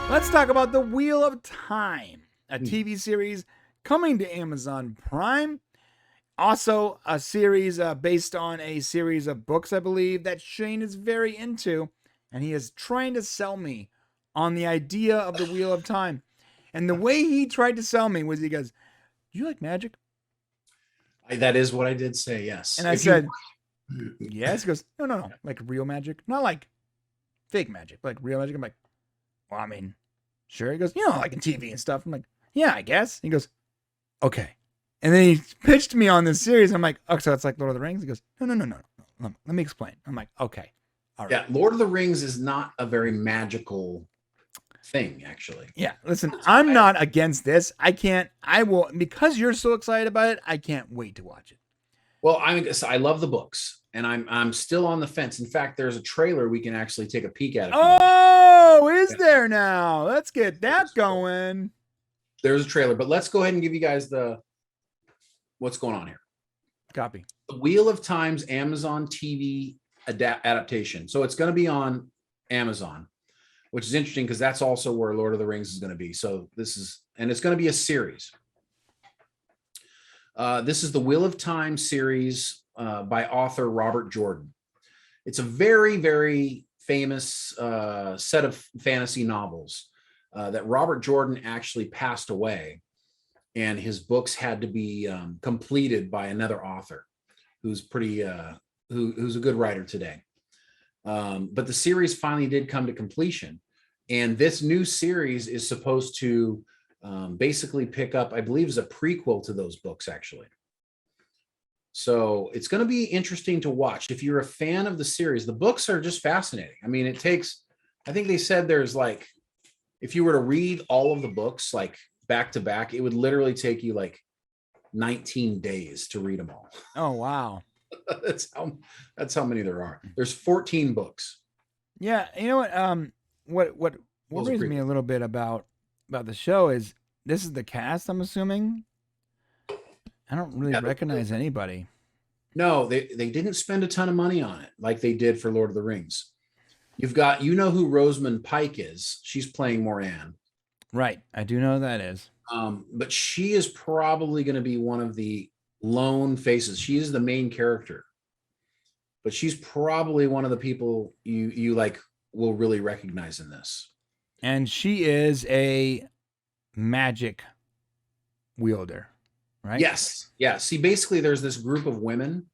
Let's talk about The Wheel of Time, a TV series coming to Amazon Prime. Also, a series based on a series of books, I believe, that Shane is very into. And he is trying to sell me on the idea of The Wheel of Time. And the way he tried to sell me was he goes, "Do you like magic?" That is what I did say, yes. And I said, yes. He goes, no. Like real magic? Not like fake magic, like real magic. I'm like, well, I mean, sure. He goes, like in TV and stuff. I'm like, yeah, I guess. He goes, okay. And then he pitched me on this series. I'm like, oh, so it's like Lord of the Rings? He goes, no. Let me explain. I'm like, okay. All right. Yeah, Lord of the Rings is not a very magical thing, actually. Yeah, listen, I'm not against this. I will, because you're so excited about it, I can't wait to watch it. Well, I love the books, and I'm still on the fence. In fact, there's a trailer we can actually take a peek at. Oh, is there now? Let's get that going. There's a trailer, but let's go ahead and give you guys what's going on here. Copy. The Wheel of Time's Amazon TV adaptation. So it's going to be on Amazon, which is interesting because that's also where Lord of the Rings is going to be. So it's going to be a series. This is the Wheel of Time series by author Robert Jordan. It's a very, very famous set of fantasy novels that Robert Jordan actually passed away, and his books had to be completed by another author who's who's a good writer today. But the series finally did come to completion, and this new series is supposed to basically pick up, I believe, is a prequel to those books, actually. So it's going to be interesting to watch. If you're a fan of the series, the books are just fascinating. I mean, I think they said there's like, if you were to read all of the books, like back to back, it would literally take you like 19 days to read them all. Oh, wow. That's how many there are. There's 14 books. Yeah. You know what worries me a little bit about the show is this is the cast, I'm assuming. I don't really recognize anybody. No, they didn't spend a ton of money on it like they did for Lord of the Rings. You've got, who Rosamund Pike is. She's playing Moran. Right. I do know who that is. But she is probably going to be one of the lone faces. She is the main character. But she's probably one of the people you like will really recognize in this. And she is a magic wielder, right? Yes. Yeah. See, basically there's this group of women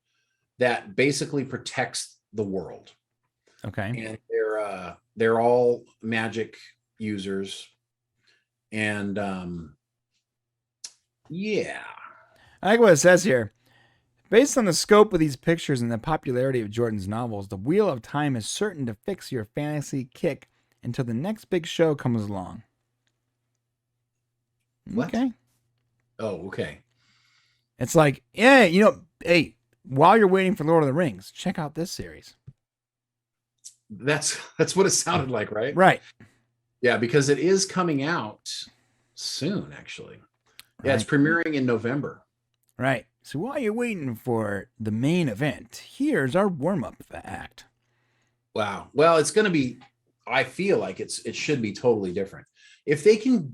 that basically protects the world. Okay. And they're all magic users. And yeah. I like what it says here. Based on the scope of these pictures and the popularity of Jordan's novels, The Wheel of Time is certain to fix your fantasy kick until the next big show comes along. What? Okay. Oh, okay. It's like, yeah, hey, while you're waiting for Lord of the Rings, check out this series. That's what it sounded like, right? Right. Yeah, because it is coming out soon, actually. Yeah, right. It's premiering in November. Right. So while you're waiting for the main event, here's our warm-up act. Wow. Well, it's going to be, I feel like it should be totally different. If they can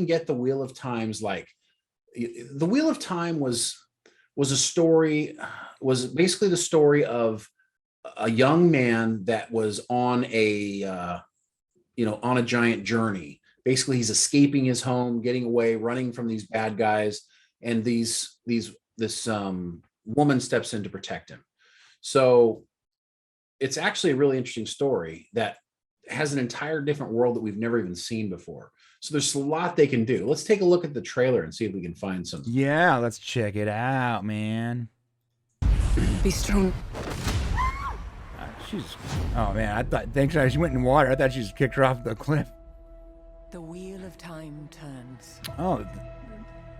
get the Wheel of Time's, like the Wheel of Time was basically the story of a young man that was on a giant journey. Basically, he's escaping his home, getting away, running from these bad guys, and this woman steps in to protect him. So it's actually a really interesting story that has an entire different world that we've never even seen before. So there's a lot they can do. Let's take a look at the trailer and see if we can find some. Yeah, let's check it out, man. Be strong. Oh man, thanks, she went in water. I thought she just kicked her off the cliff. The Wheel of Time turns. Oh,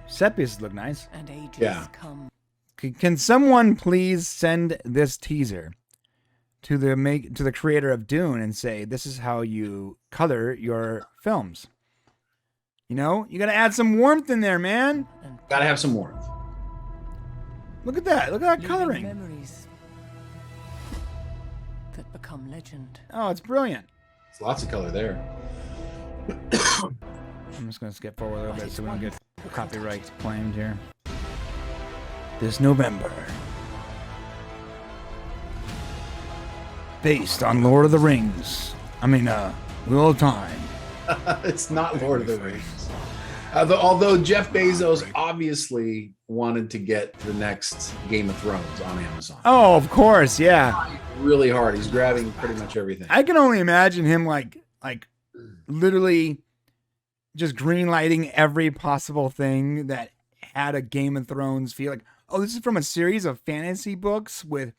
set pieces look nice. And ages come. Can someone please send this teaser to the creator of Dune and say, this is how you color your films? You got to add some warmth in there, man. Got to have some warmth. Look at that. Look at that coloring. Memories that become legend. Oh, it's brilliant. It's lots of color there. I'm just going to skip forward a little bit so we don't get copyright claimed here. This November. Based on Lord of the Rings. Wheel of Time. It's not Lord of the Rings. Although Jeff Bezos obviously wanted to get the next Game of Thrones on Amazon. Oh, of course, yeah. Really hard. He's grabbing pretty much everything. I can only imagine him like literally just greenlighting every possible thing that had a Game of Thrones feel. Like, oh, this is from a series of fantasy books with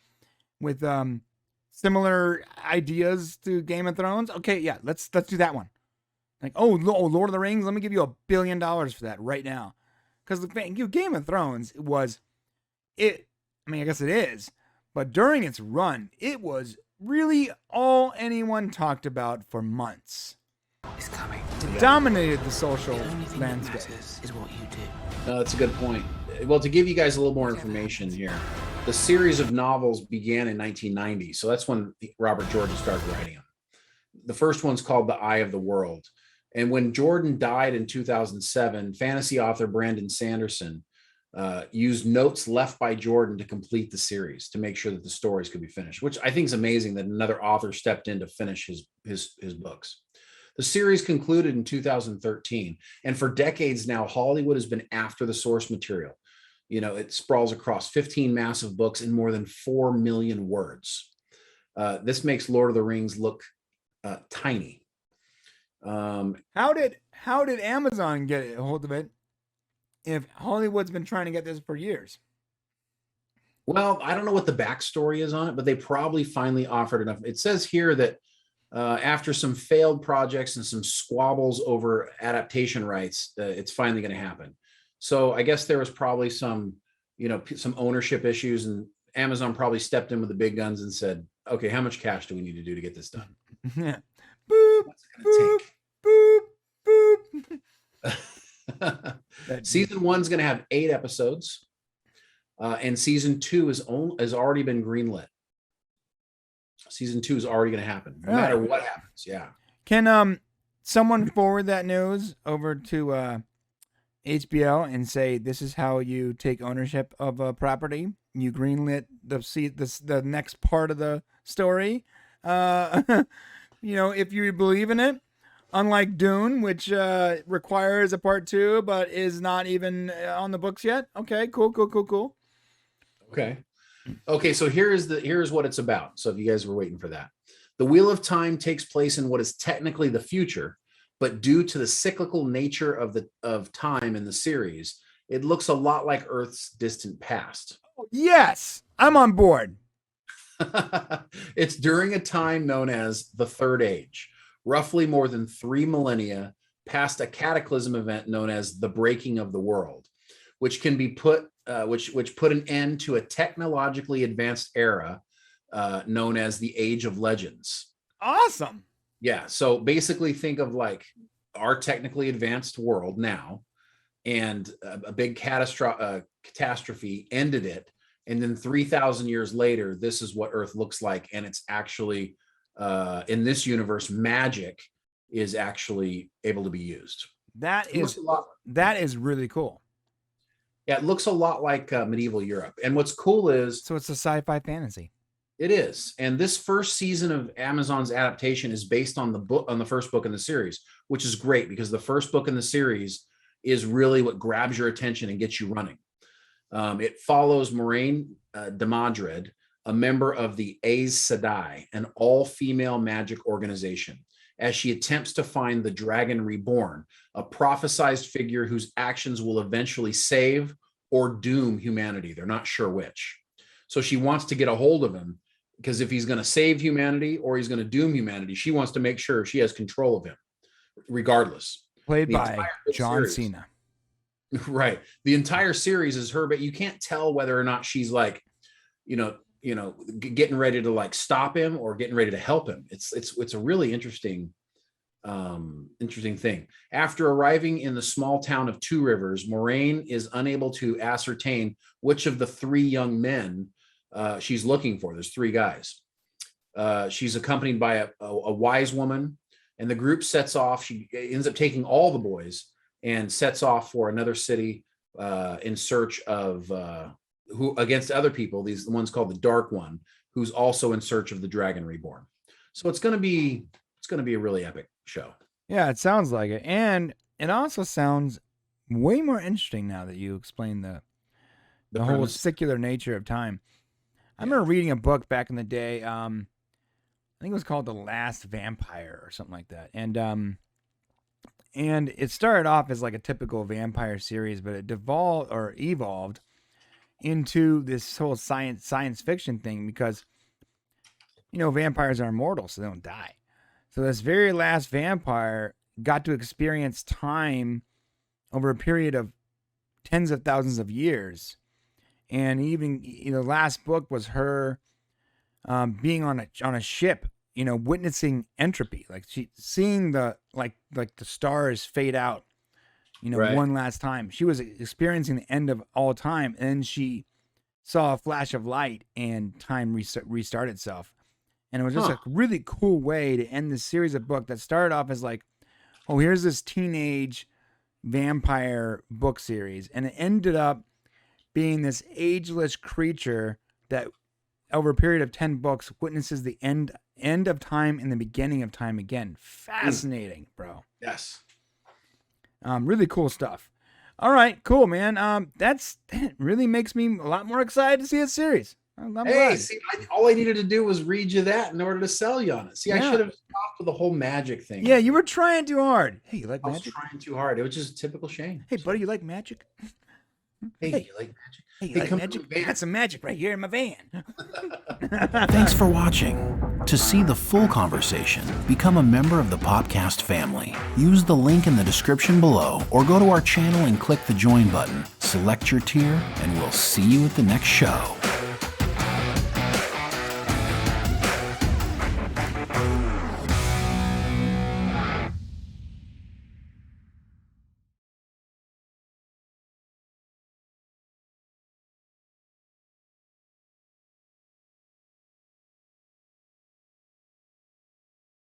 similar ideas to Game of Thrones. Okay, yeah, let's do that one. Like, Lord of the Rings, let me give you $1 billion for that right now. Because Game of Thrones I guess it is, but during its run, it was really all anyone talked about for months. It's coming. It dominated the social The only thing landscape. that matters is what you do. That's a good point. Well, to give you guys a little more information here, the series of novels began in 1990. So that's when Robert Jordan started writing them. The first one's called The Eye of the World. And when Jordan died in 2007, fantasy author Brandon Sanderson used notes left by Jordan to complete the series to make sure that the stories could be finished, which I think is amazing that another author stepped in to finish his books. The series concluded in 2013, and for decades now, Hollywood has been after the source material. It sprawls across 15 massive books in more than 4 million words. This makes Lord of the Rings look tiny. How did Amazon get a hold of it if Hollywood's been trying to get this for years? Well, I don't know what the backstory is on it, but they probably finally offered enough. It says here that after some failed projects and some squabbles over adaptation rights, it's finally going to happen. So I guess there was probably some ownership issues, and Amazon probably stepped in with the big guns and said, okay, how much cash do we need to do to get this done? Yeah. Boop, What's it going boop, to boop. take? Season 1's going to have 8 episodes, and season 2 has already been greenlit. Season 2 is already going to happen, no matter what happens. Yeah. Can someone forward that news over to HBO and say this is how you take ownership of a property? You greenlit the next part of the story. If you believe in it, unlike Dune, which requires a part 2 but is not even on the books yet. Okay, cool. Okay, so here's what it's about. So if you guys were waiting for that, the Wheel of Time takes place in what is technically the future, but due to the cyclical nature of time in the series, it looks a lot like Earth's distant past. Yes, I'm on board. It's during a time known as the Third Age, roughly more than 3 millennia past a cataclysm event known as the breaking of the world, which can be put an end to a technologically advanced era known as the Age of Legends. Awesome. Yeah. So basically think of like our technically advanced world now, and a big catastrophe ended it. And then 3,000 years later, this is what Earth looks like. And it's actually, in this universe, magic is actually able to be used. That is really cool. Yeah, it looks a lot like medieval Europe. And what's cool is... So it's a sci-fi fantasy. It is. And this first season of Amazon's adaptation is based on the first book in the series, which is great because the first book in the series is really what grabs your attention and gets you running. It follows Moraine de Madrid, a member of the Aes Sedai, an all-female magic organization, as she attempts to find the Dragon Reborn, a prophesized figure whose actions will eventually save or doom humanity. They're not sure which. So she wants to get a hold of him, because if he's going to save humanity or he's going to doom humanity, she wants to make sure she has control of him, regardless. Played by John Cena. Right. The entire series is her, but you can't tell whether or not she's like, getting ready to like stop him or getting ready to help him. It's a really interesting thing. After arriving in the small town of Two Rivers, Moraine is unable to ascertain which of the 3 young men she's looking for. There's 3 guys. She's accompanied by a wise woman, and the group sets off. She ends up taking all the boys and sets off for another city in search of who against other people. These the ones called the Dark One, who's also in search of the Dragon Reborn. So it's going to be a really epic show. Yeah, it sounds like it, and it also sounds way more interesting now that you explain the whole premise. secular nature of time. I remember reading a book back in the day. I think it was called The Last Vampire or something like that, and it started off as like a typical vampire series, but it evolved into this whole science fiction thing because vampires are immortal, so they don't die. So this very last vampire got to experience time over a period of tens of thousands of years. And even the last book was her being on a ship, witnessing entropy, like she seeing the like the stars fade out, Right. one last time. She was experiencing the end of all time, and then she saw a flash of light and time restart itself. And it was just a really cool way to end this series of book that started off as like, oh, here's this teenage vampire book series. And it ended up being this ageless creature that over a period of 10 books witnesses the end of time and the beginning of time again. Fascinating, bro. Yes. Really cool stuff. All right, cool, man. That really makes me a lot more excited to see a series. I'm glad. See, all I needed to do was read you that in order to sell you on it. See, I should have stopped with the whole magic thing. Yeah, you were trying too hard. Hey, you like I was magic? trying too hard. It was just typical Shane. Hey, buddy, you like magic? Hey, you like magic? Hey, you like come magic? to the van. I got some magic right here in my van. Thanks for watching. To see the full conversation, become a member of the Popcast family. Use the link in the description below or go to our channel and click the join button. Select your tier and we'll see you at the next show.